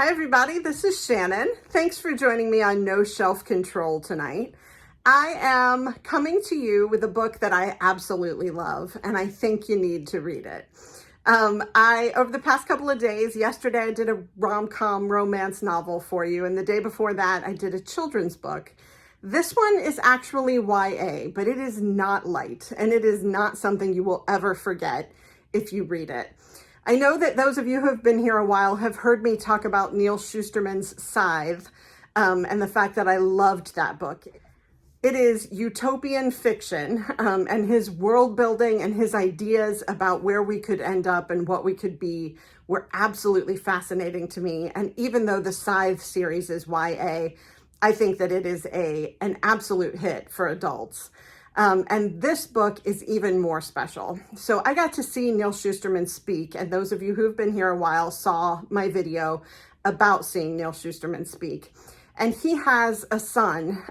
Hi everybody, this is Shannon. Thanks for joining me on No Shelf Control tonight. I am coming to you with a book that I absolutely love, and I think you need to read it. Over the past couple of days, yesterday I did a rom-com romance novel for you, and the day before that I did a children's book. This one is actually YA, but it is not light, and it is not something you will ever forget if you read it. I know that those of you who have been here a while have heard me talk about Neal Shusterman's Scythe, and the fact that I loved that book. It is utopian fiction, and his world building and his ideas about where we could end up and what we could be were absolutely fascinating to me. And even though the Scythe series is YA, I think that it is an absolute hit for adults. And this book is even more special. So I got to see Neal Shusterman speak, and those of you who've been here a while saw my video about seeing Neal Shusterman speak. And he has a son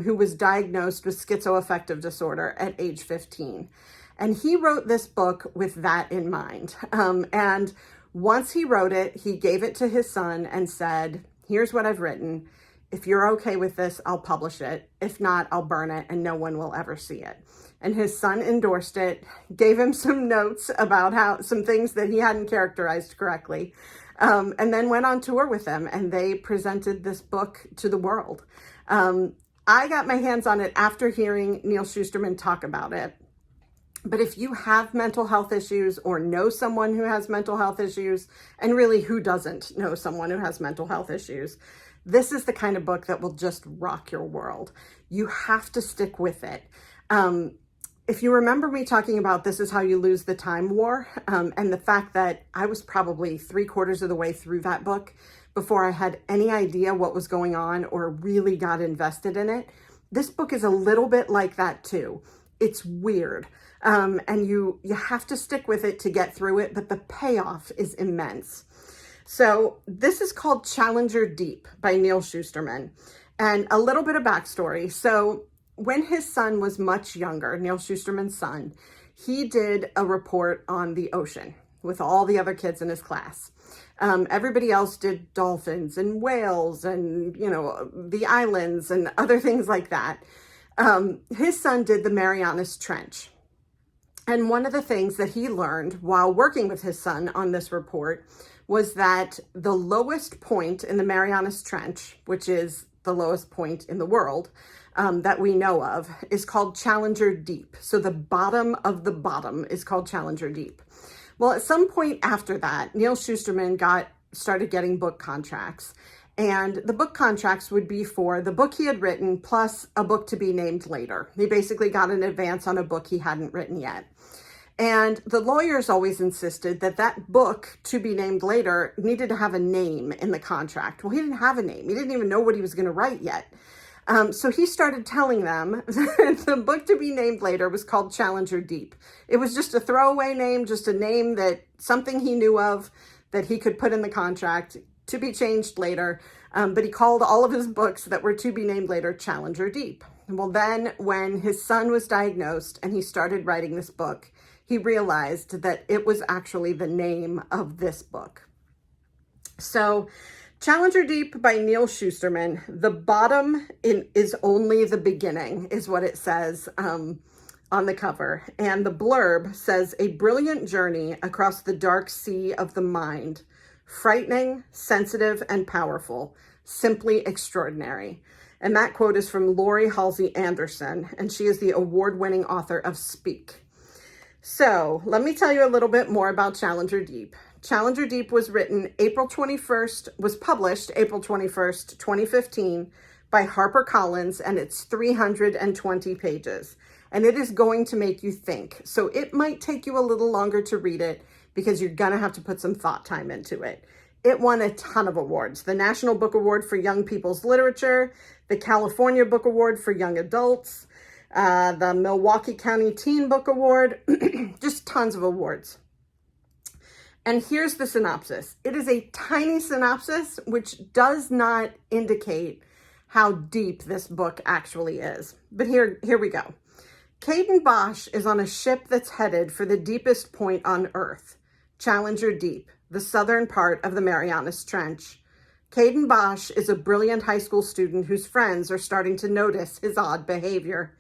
who was diagnosed with schizoaffective disorder at age 15. And he wrote this book with that in mind. And once he wrote it, he gave it to his son and said, "Here's what I've written. If you're okay with this, I'll publish it. If not, I'll burn it and no one will ever see it." And his son endorsed it, gave him some notes about some things that he hadn't characterized correctly, and then went on tour with him, and they presented this book to the world. I got my hands on it after hearing Neal Shusterman talk about it. But if you have mental health issues or know someone who has mental health issues, and really who doesn't know someone who has mental health issues, this is the kind of book that will just rock your world. You have to stick with it. If you remember me talking about This Is How You Lose the Time War, and the fact that I was probably 3/4 of the way through that book before I had any idea what was going on or really got invested in it, this book is a little bit like that too. It's weird, and you have to stick with it to get through it, but the payoff is immense. So this is called Challenger Deep by Neal Shusterman. And a little bit of backstory. So when his son was much younger, Neal Shusterman's son, he did a report on the ocean with all the other kids in his class. Everybody else did dolphins and whales and, the islands and other things like that. His son did the Marianas Trench. And one of the things that he learned while working with his son on this report was that the lowest point in the Marianas Trench, which is the lowest point in the world that we know of, is called Challenger Deep. So the bottom of the bottom is called Challenger Deep. Well, at some point after that, Neal Shusterman started getting book contracts. And the book contracts would be for the book he had written plus a book to be named later. He basically got an advance on a book he hadn't written yet. And the lawyers always insisted that that book to be named later needed to have a name in the contract. Well, he didn't have a name. He didn't even know what he was going to write yet. So he started telling them that the book to be named later was called Challenger Deep. It was just a throwaway name, just a name that something he knew of that he could put in the contract to be changed later. But he called all of his books that were to be named later Challenger Deep. Well, then when his son was diagnosed and he started writing this book, he realized that it was actually the name of this book. So Challenger Deep by Neal Shusterman, the bottom is only the beginning, is what it says on the cover. And the blurb says, "A brilliant journey across the dark sea of the mind, frightening, sensitive, and powerful, simply extraordinary." And that quote is from Lori Halsey Anderson, and she is the award-winning author of Speak. So let me tell you a little bit more about Challenger Deep. Challenger Deep was published April 21st, 2015 by HarperCollins, and it's 320 pages. And it is going to make you think. So it might take you a little longer to read it because you're gonna have to put some thought time into it. It won a ton of awards. The National Book Award for Young People's Literature, the California Book Award for Young Adults, the Milwaukee County Teen Book Award, just tons of awards. And here's the synopsis. It is a tiny synopsis, which does not indicate how deep this book actually is. But here we go. Caden Bosch is on a ship that's headed for the deepest point on Earth, Challenger Deep, the southern part of the Marianas Trench. Caden Bosch is a brilliant high school student whose friends are starting to notice his odd behavior.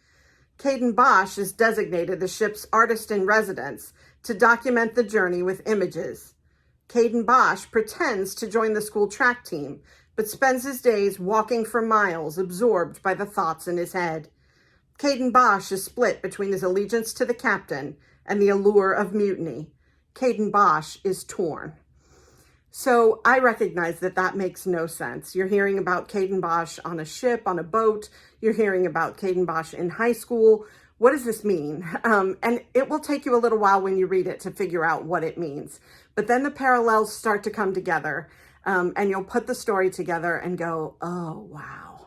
Caden Bosch is designated the ship's artist in residence to document the journey with images. Caden Bosch pretends to join the school track team, but spends his days walking for miles, absorbed by the thoughts in his head. Caden Bosch is split between his allegiance to the captain and the allure of mutiny. Caden Bosch is torn. So I recognize that that makes no sense. You're hearing about Caden Bosch on a ship, on a boat. You're hearing about Caden Bosch in high school. What does this mean? And it will take you a little while when you read it to figure out what it means. But then the parallels start to come together, and you'll put the story together and go, oh, wow.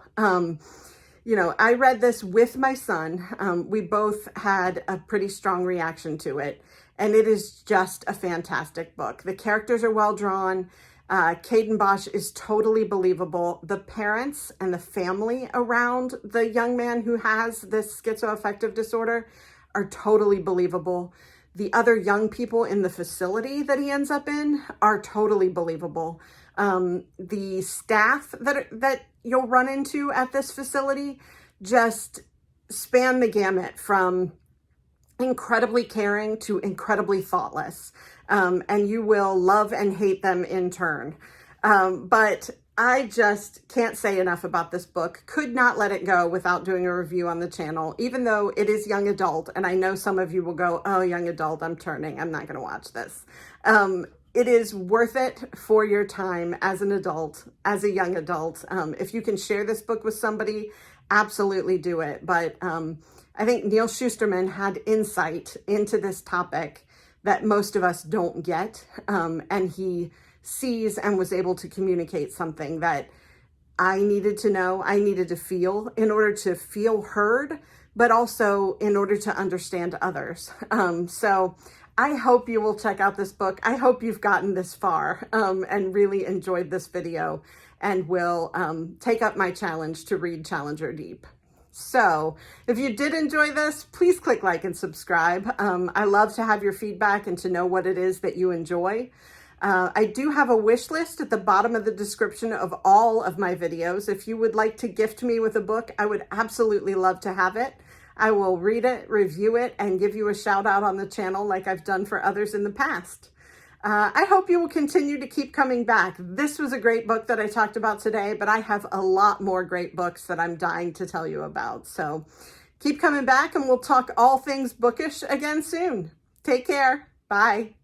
I read this with my son. We both had a pretty strong reaction to it. And it is just a fantastic book. The characters are well drawn. Caden Bosch is totally believable. The parents and the family around the young man who has this schizoaffective disorder are totally believable. The other young people in the facility that he ends up in are totally believable. The staff that you'll run into at this facility just span the gamut from incredibly caring to incredibly thoughtless. And you will love and hate them in turn. But I just can't say enough about this book. Could not let it go without doing a review on the channel, even though it is young adult. And I know some of you will go, oh, young adult, I'm turning. I'm not going to watch this. It is worth it for your time as an adult, as a young adult. If you can share this book with somebody, absolutely do it. But I think Neal Shusterman had insight into this topic that most of us don't get. And he sees and was able to communicate something that I needed to know, I needed to feel in order to feel heard, but also in order to understand others. So I hope you will check out this book. I hope you've gotten this far and really enjoyed this video and will take up my challenge to read Challenger Deep. So if you did enjoy this, please click like and subscribe. I love to have your feedback and to know what it is that you enjoy. I do have a wish list at the bottom of the description of all of my videos. If you would like to gift me with a book, I would absolutely love to have it. I will read it, review it, and give you a shout out on the channel like I've done for others in the past. I hope you will continue to keep coming back. This was a great book that I talked about today, but I have a lot more great books that I'm dying to tell you about. So keep coming back and we'll talk all things bookish again soon. Take care. Bye.